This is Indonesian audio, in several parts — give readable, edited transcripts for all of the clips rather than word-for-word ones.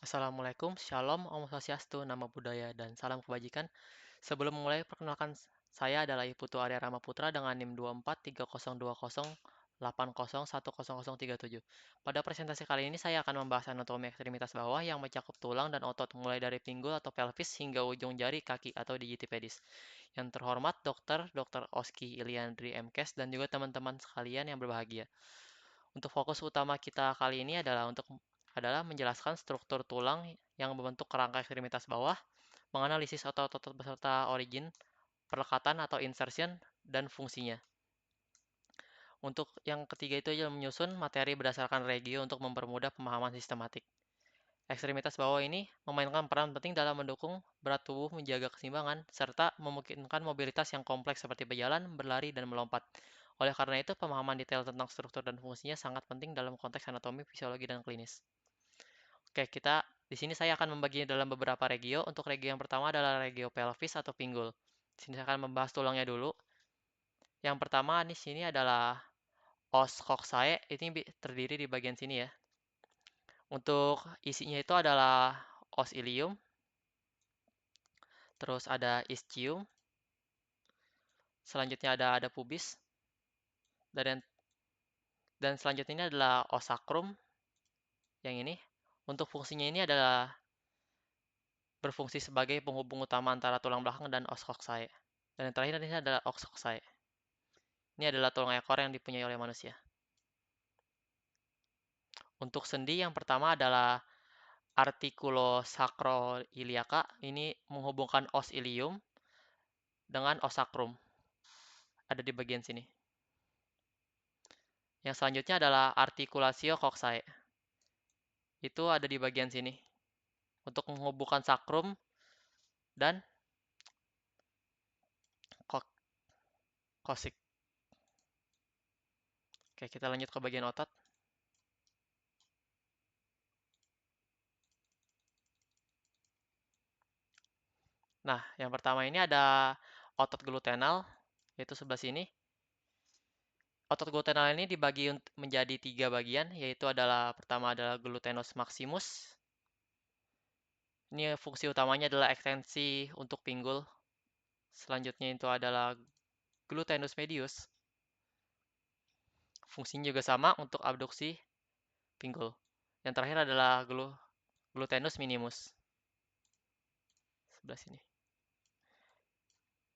Assalamualaikum, Shalom, Om Swastiastu, Namo Buddhaya, dan salam kebajikan. Sebelum memulai, perkenalkan saya adalah Iputu Arya Ramaputra dengan NIM 24302080101037. Pada presentasi kali ini saya akan membahas anatomi ekstremitas bawah yang mencakup tulang dan otot mulai dari pinggul atau pelvis hingga ujung jari kaki atau digitipedis. Yang terhormat Dr. Oski Iliandri MKes dan juga teman-teman sekalian yang berbahagia. Untuk fokus utama kita kali ini adalah menjelaskan struktur tulang yang membentuk kerangka ekstremitas bawah, menganalisis otot-otot beserta origin, perlekatan atau insertion, dan fungsinya. Untuk yang ketiga itu adalah menyusun materi berdasarkan regio untuk mempermudah pemahaman sistematik. Ekstremitas bawah ini memainkan peran penting dalam mendukung berat tubuh menjaga keseimbangan, serta memungkinkan mobilitas yang kompleks seperti berjalan, berlari, dan melompat. Oleh karena itu, pemahaman detail tentang struktur dan fungsinya sangat penting dalam konteks anatomi, fisiologi, dan klinis. Oke, di sini saya akan membaginya dalam beberapa regio. Untuk regio yang pertama adalah regio pelvis atau pinggul. Di sini saya akan membahas tulangnya dulu. Yang pertama di sini adalah os coccyx. Ini terdiri di bagian sini ya. Untuk isinya itu adalah os ilium, terus ada ischium, selanjutnya ada pubis, dan dan selanjutnya ini adalah os sacrum yang ini. Untuk fungsinya ini adalah berfungsi sebagai penghubung utama antara tulang belakang dan os coccyx. Dan yang terakhir ini adalah os coccyx. Ini adalah tulang ekor yang dipunyai oleh manusia. Untuk sendi yang pertama adalah articulosacroiliaca. Ini menghubungkan os ilium dengan os sacrum. Ada di bagian sini. Yang selanjutnya adalah articulatio coccyx. Itu ada di bagian sini. Untuk menghubungkan sacrum dan coccyx. Oke, kita lanjut ke bagian otot. Nah, yang pertama ini ada otot glutenal, yaitu sebelah sini. Otot glutenal ini dibagi menjadi 3 bagian, yaitu pertama adalah gluteus maximus. Ini fungsi utamanya adalah ekstensi untuk pinggul. Selanjutnya itu adalah gluteus medius. Fungsinya juga sama untuk abduksi pinggul. Yang terakhir adalah gluteus minimus. Sebelah sini.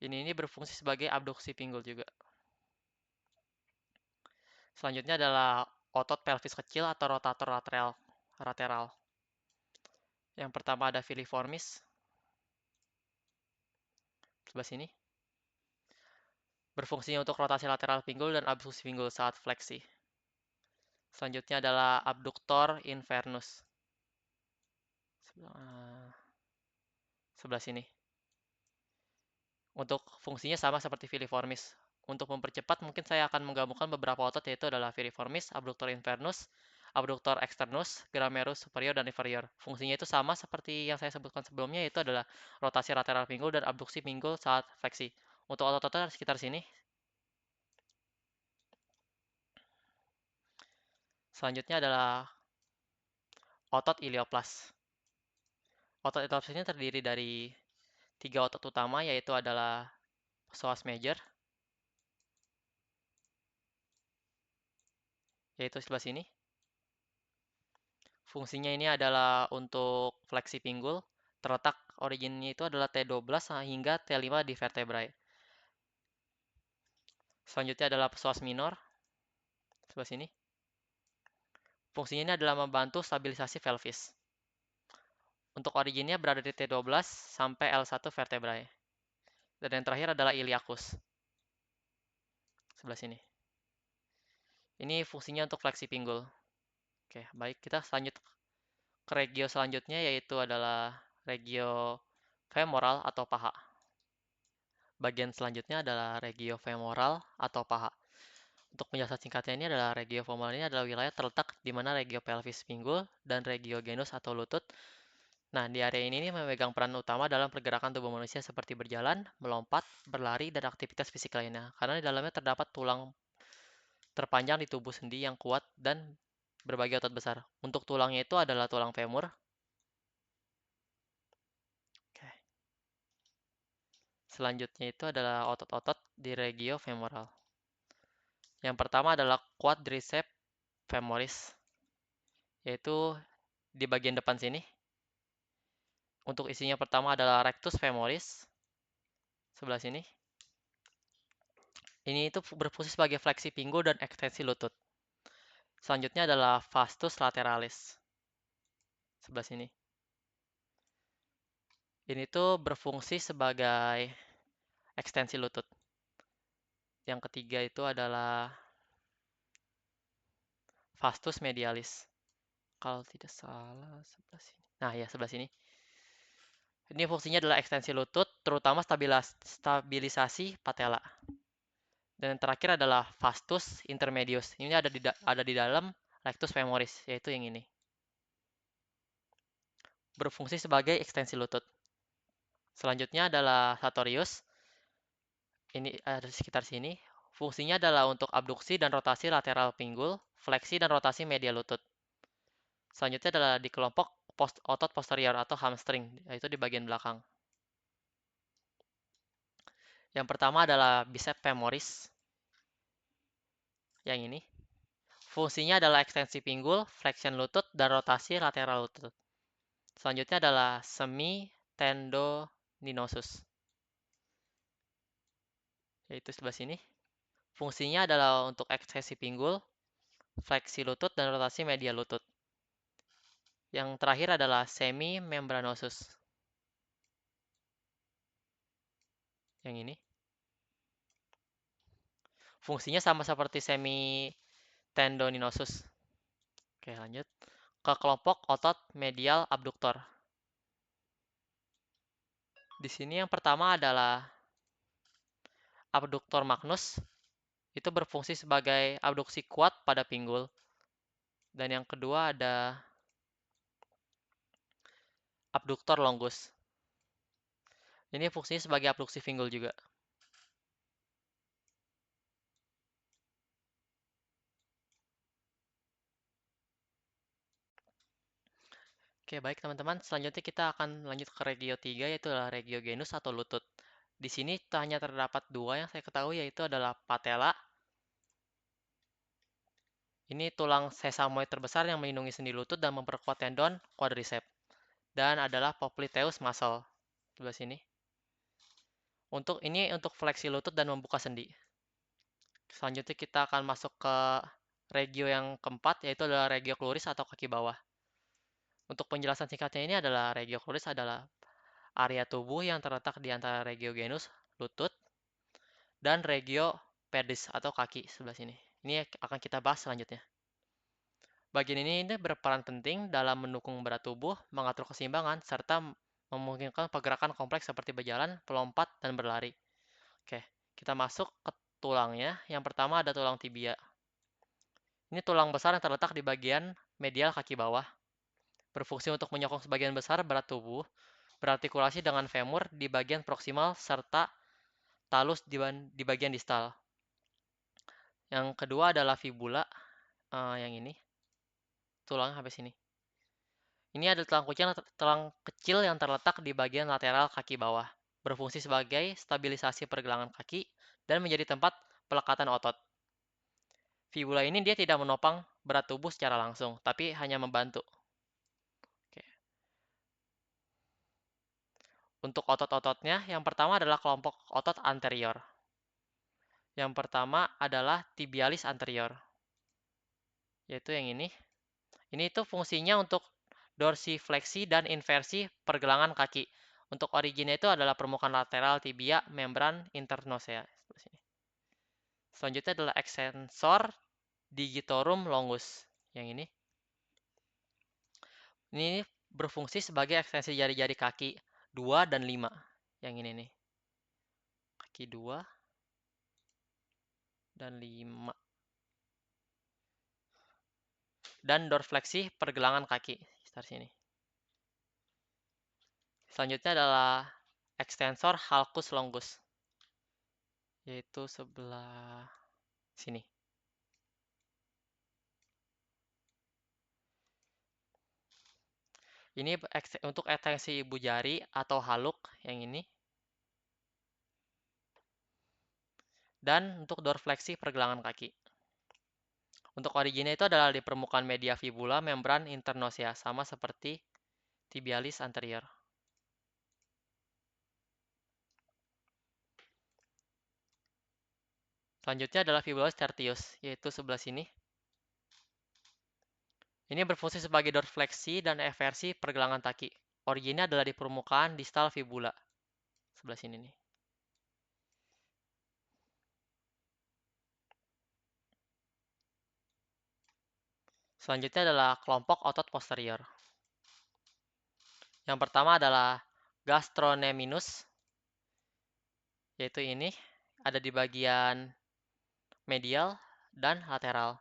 Ini berfungsi sebagai abduksi pinggul juga. Selanjutnya adalah otot pelvis kecil atau rotator lateral. Yang pertama ada filiformis. Sebelah sini. Berfungsinya untuk rotasi lateral pinggul dan abduksi pinggul saat fleksi. Selanjutnya adalah abductor infernus. Sebelah sini. Untuk fungsinya sama seperti filiformis. Untuk mempercepat mungkin saya akan menggabungkan beberapa otot yaitu adalah filiformis, abductor infernus, abductor externus, gramerus superior dan inferior. Fungsinya itu sama seperti yang saya sebutkan sebelumnya yaitu adalah rotasi lateral pinggul dan abduksi pinggul saat fleksi. Untuk otot-otot sekitar sini. Selanjutnya adalah otot ilioplas. Otot ilioplas ini terdiri dari 3 otot utama yaitu adalah psoas major, yaitu sebelah sini. Fungsinya ini adalah untuk fleksi pinggul. Terletak originnya itu adalah T12 hingga T5 di vertebrae. Selanjutnya adalah psoas minor, sebelah sini. Fungsinya ini adalah membantu stabilisasi pelvis. Untuk originnya berada di T12 sampai L1 vertebrae. Dan yang terakhir adalah iliacus. Sebelah sini. Ini fungsinya untuk fleksi pinggul. Oke, baik. Kita lanjut ke regio selanjutnya yaitu adalah regio femoral atau paha. Bagian selanjutnya adalah regio femoral atau paha. Untuk penjelasan singkatnya ini adalah regio femoral ini adalah wilayah terletak di mana regio pelvis pinggul dan regio genus atau lutut. Nah, di area ini memegang peran utama dalam pergerakan tubuh manusia seperti berjalan, melompat, berlari, dan aktivitas fisik lainnya. Karena di dalamnya terdapat tulang terpanjang di tubuh sendi yang kuat dan berbagai otot besar. Untuk tulangnya itu adalah tulang femur, Selanjutnya itu adalah otot-otot di regio femoral. Yang pertama adalah quadriceps femoris, yaitu di bagian depan sini. Untuk isinya pertama adalah rectus femoris, sebelah sini. Ini itu berfungsi sebagai fleksi pinggul dan ekstensi lutut. Selanjutnya adalah vastus lateralis, sebelah sini. Ini tuh berfungsi sebagai ekstensi lutut. Yang ketiga itu adalah vastus medialis. Kalau tidak salah sebelah sini. Nah, ya sebelah sini. Ini fungsinya adalah ekstensi lutut, terutama stabilisasi patella. Dan yang terakhir adalah vastus intermedius. Ini ada di dalam rectus femoris, yaitu yang ini. Berfungsi sebagai ekstensi lutut. Selanjutnya adalah sartorius. Ini ada di sekitar sini. Fungsinya adalah untuk abduksi dan rotasi lateral pinggul, fleksi dan rotasi medial lutut. Selanjutnya adalah di kelompok otot posterior atau hamstring, yaitu di bagian belakang. Yang pertama adalah bicep femoris. Yang ini. Fungsinya adalah ekstensi pinggul, flexion lutut, dan rotasi lateral lutut. Selanjutnya adalah semi tendinosus, yaitu sebelah sini. Fungsinya adalah untuk ekstensi pinggul, fleksi lutut, dan rotasi medial lutut. Yang terakhir adalah semi membranosus. Yang ini. Fungsinya sama seperti semi tendinosus. Oke, lanjut ke kelompok otot medial abduktor. Di sini yang pertama adalah abduktor magnus. Itu berfungsi sebagai abduksi kuat pada pinggul. Dan yang kedua ada abduktor longus. Ini fungsinya sebagai abduksi pinggul juga. Oke, baik teman-teman. Selanjutnya kita akan lanjut ke regio 3, yaitu adalah regio genus atau lutut. Di sini hanya terdapat dua yang saya ketahui, yaitu adalah patella. Ini tulang sesamoid terbesar yang melindungi sendi lutut dan memperkuat tendon quadriceps. Dan adalah popliteus muscle. Sebelah sini. Untuk fleksi lutut dan membuka sendi. Selanjutnya kita akan masuk ke regio yang keempat, yaitu adalah regio cluris atau kaki bawah. Untuk penjelasan singkatnya ini adalah regio cluris adalah area tubuh yang terletak di antara regio genus, lutut, dan regio pedis atau kaki sebelah sini. Ini akan kita bahas selanjutnya. Bagian ini berperan penting dalam mendukung berat tubuh, mengatur keseimbangan, serta memungkinkan pergerakan kompleks seperti berjalan, melompat, dan berlari. Oke, kita masuk ke tulangnya. Yang pertama ada tulang tibia. Ini tulang besar yang terletak di bagian medial kaki bawah. Berfungsi untuk menyokong sebagian besar berat tubuh, berartikulasi dengan femur di bagian proksimal serta talus di bagian distal. Yang kedua adalah fibula, yang ini, tulang sampai sini. Ini ada tulang kecil yang terletak di bagian lateral kaki bawah, berfungsi sebagai stabilisasi pergelangan kaki dan menjadi tempat pelekatan otot. Fibula ini dia tidak menopang berat tubuh secara langsung, tapi hanya membantu. Oke. Untuk otot-ototnya, yang pertama adalah kelompok otot anterior. Yang pertama adalah tibialis anterior, yaitu yang ini. Ini itu fungsinya untuk dorsifleksi dan inversi pergelangan kaki. Untuk originnya itu adalah permukaan lateral tibia membran internocea. Selanjutnya adalah extensor digitorum longus. Yang ini. Ini berfungsi sebagai ekstensi jari-jari kaki 2 dan 5. Yang ini nih. Kaki 2 dan 5. Dan dorsifleksi pergelangan kaki. Sekitar sini. Selanjutnya adalah extensor halcus longus. Yaitu sebelah sini. Ini untuk ekstensi ibu jari atau haluk yang ini. dan untuk dorsifleksi pergelangan kaki. Untuk originnya itu adalah di permukaan media fibula membran interosseus, sama seperti tibialis anterior. Selanjutnya adalah fibularis tertius, yaitu sebelah sini. Ini berfungsi sebagai dorsifleksi dan eversi pergelangan kaki. Originnya adalah di permukaan distal fibula, sebelah sini nih. Selanjutnya adalah kelompok otot posterior. Yang pertama adalah gastrocnemius, yaitu ini, ada di bagian medial dan lateral.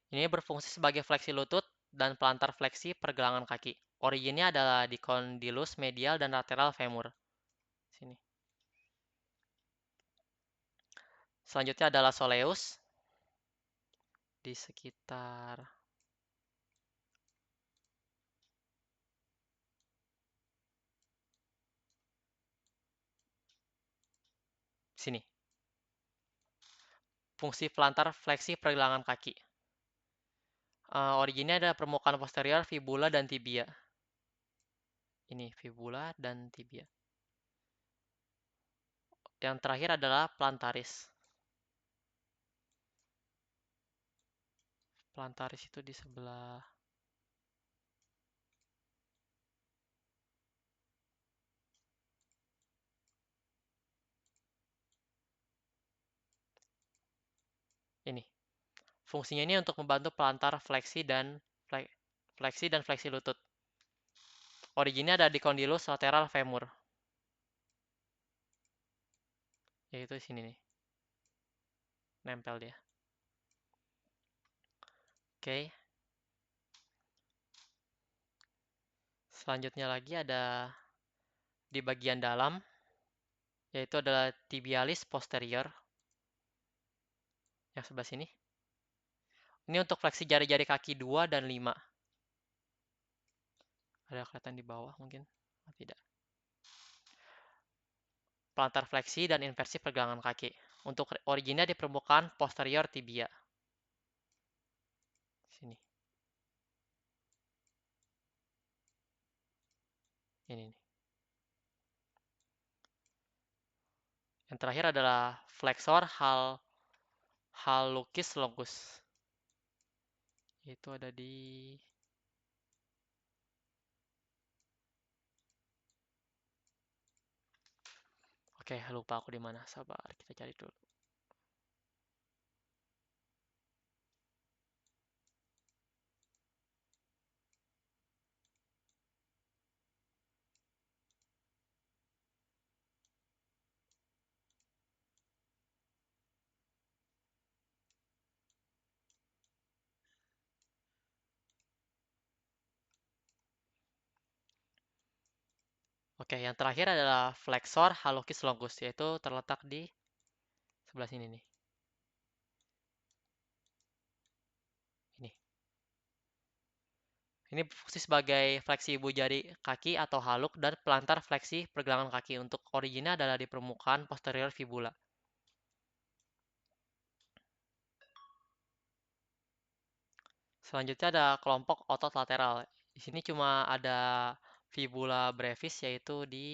Ini berfungsi sebagai fleksi lutut dan pelantar fleksi pergelangan kaki. Originnya adalah di condylus medial dan lateral femur. Sini. Selanjutnya adalah soleus di sekitar sini. Fungsi pelantar fleksi pergelangan kaki. Originnya adalah permukaan posterior fibula dan tibia. Ini fibula dan tibia. Yang terakhir adalah plantaris. Plantaris itu di sebelah ini. Fungsinya ini untuk membantu pelantar fleksi dan fleksi lutut. Originnya ada di condylus lateral femur. Yaitu sini nih. Nempel dia. Oke. Selanjutnya lagi ada di bagian dalam, yaitu adalah tibialis posterior. Yang sebelah sini. Ini untuk fleksi jari-jari kaki 2 dan 5. Ada kelihatan di bawah mungkin? Oh, tidak. Pelantar fleksi dan inversi pergelangan kaki. Untuk originnya di permukaan posterior tibia. Sini. Ini nih. Yang terakhir adalah flexor hallucis longus. Itu ada di Oke, lupa aku di mana. Sabar, kita cari dulu. Oke, yang terakhir adalah flexor hallucis longus, yaitu terletak di sebelah sini nih. Ini. Ini berfungsi sebagai fleksi ibu jari kaki atau haluk dan pelantar fleksi pergelangan kaki. Untuk originnya adalah di permukaan posterior fibula. Selanjutnya ada kelompok otot lateral. Di sini cuma ada fibula brevis, yaitu di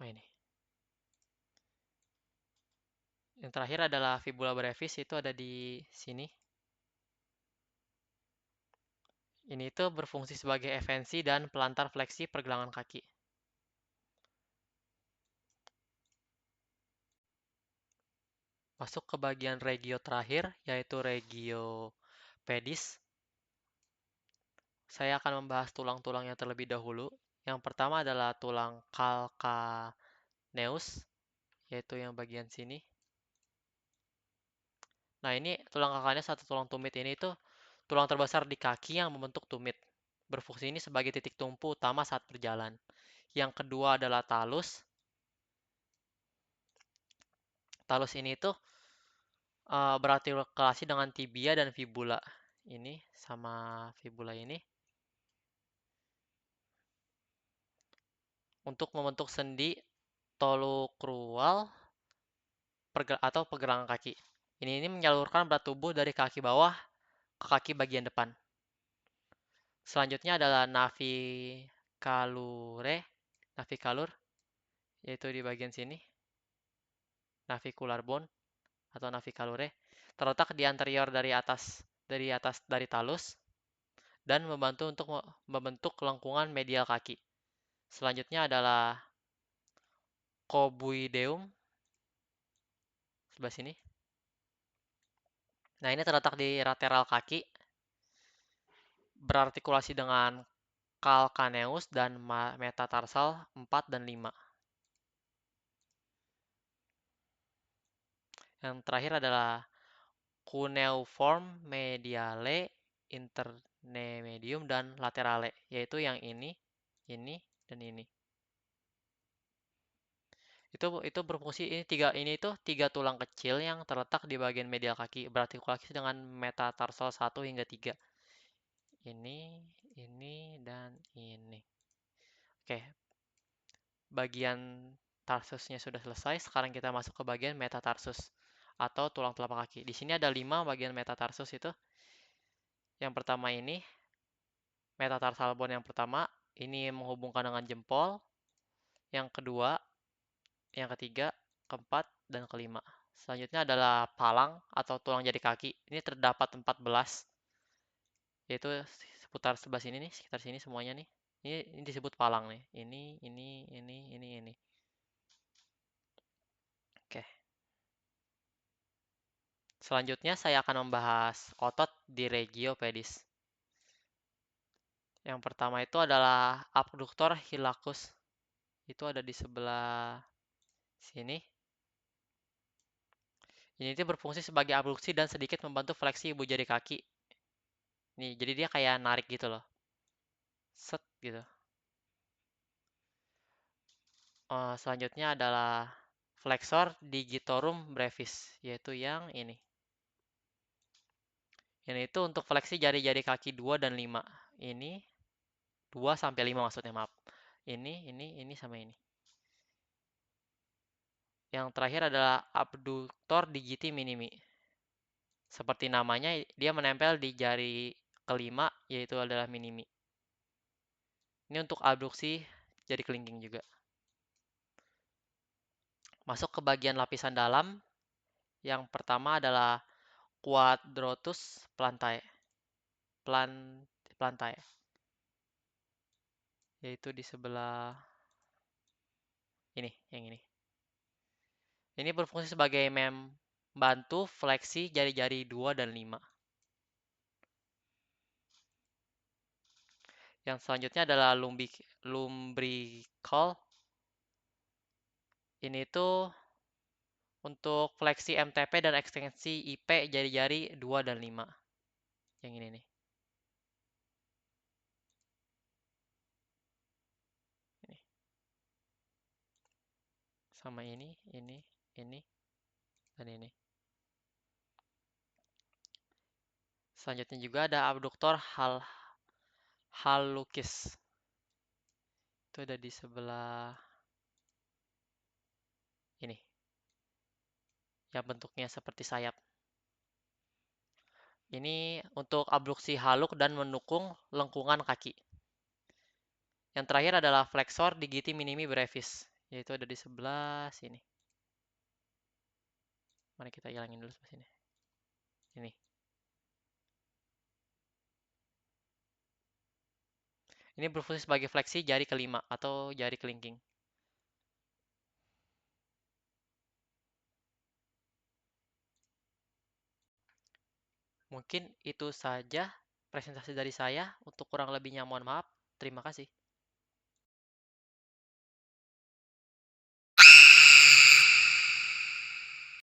ini. Yang terakhir adalah fibula brevis, itu ada di sini. Ini tuh berfungsi sebagai evensi dan pelantar fleksi pergelangan kaki. Masuk ke bagian regio terakhir, yaitu regio pedis. Saya akan membahas tulang-tulangnya terlebih dahulu. Yang pertama adalah tulang calcaneus, yaitu yang bagian sini. Nah, ini tulang calcaneus atau tulang tumit ini tuh tulang terbesar di kaki yang membentuk tumit. Berfungsi ini sebagai titik tumpu utama saat berjalan. Yang kedua adalah talus. Talus ini tuh berartikulasi dengan tibia dan fibula. Ini sama fibula ini untuk membentuk sendi tolukrual atau pergelangan kaki. Ini menyalurkan berat tubuh dari kaki bawah ke kaki bagian depan. Selanjutnya adalah naviculur, yaitu di bagian sini, navicular bone atau naviculure, terletak di anterior dari talus dan membantu untuk membentuk lengkungan medial kaki. Selanjutnya adalah cobuideum sebelah sini. Nah, ini terletak di lateral kaki, berartikulasi dengan calcaneus dan metatarsal 4 dan 5. Yang terakhir adalah cuneiform mediale, intermedium, dan laterale, yaitu yang ini, dan ini. Itu berfungsi tiga tulang kecil yang terletak di bagian medial kaki, berartikulasi dengan metatarsal 1 hingga 3. Ini, dan ini. Oke, bagian tarsusnya sudah selesai. Sekarang kita masuk ke bagian metatarsus atau tulang telapak kaki. Di sini ada 5 bagian metatarsus itu. Yang pertama ini, metatarsal bone yang pertama, ini menghubungkan dengan jempol. Yang kedua, yang ketiga, keempat, dan kelima. Selanjutnya adalah palang atau tulang jari kaki. Ini terdapat 14, yaitu seputar sebelah sini nih, sekitar sini semuanya nih. Ini disebut palang nih. Ini. Oke. Selanjutnya saya akan membahas otot di regio pedis. Yang pertama itu adalah abductor hilacus. Itu ada di sebelah sini. Ini tuh berfungsi sebagai abduksi dan sedikit membantu fleksi ibu jari kaki. Nih, jadi dia kayak narik gitu loh. Set gitu. Selanjutnya adalah flexor digitorum brevis, yaitu yang ini. Ini itu untuk fleksi jari-jari kaki 2 dan 5. Ini 2 sampai 5 maksudnya, maaf. Ini sama ini. Yang terakhir adalah abductor digiti minimi. Seperti namanya, dia menempel di jari kelima, yaitu adalah minimi. Ini untuk abduksi jari kelingking juga. Masuk ke bagian lapisan dalam. Yang pertama adalah quadratus plantae. Plantae. Yaitu di sebelah ini, yang ini. Ini berfungsi sebagai membantu fleksi jari-jari 2 dan 5. Yang selanjutnya adalah lumbrical. Ini tuh untuk fleksi MTP dan ekstensi IP jari-jari 2 dan 5. Yang ini nih. Ini. Sama ini, dan ini. Selanjutnya juga ada abduktor hallucis. Itu ada di sebelah ini. Yang bentuknya seperti sayap. Ini untuk abduksi haluk dan mendukung lengkungan kaki. Yang terakhir adalah flexor digiti minimi brevis, yaitu ada di sebelah sini. Mari kita hilangin dulu sebelah sini. Ini. Ini berfungsi sebagai fleksi jari kelima atau jari kelingking. Mungkin itu saja presentasi dari saya. Untuk kurang lebihnya mohon maaf. Terima kasih.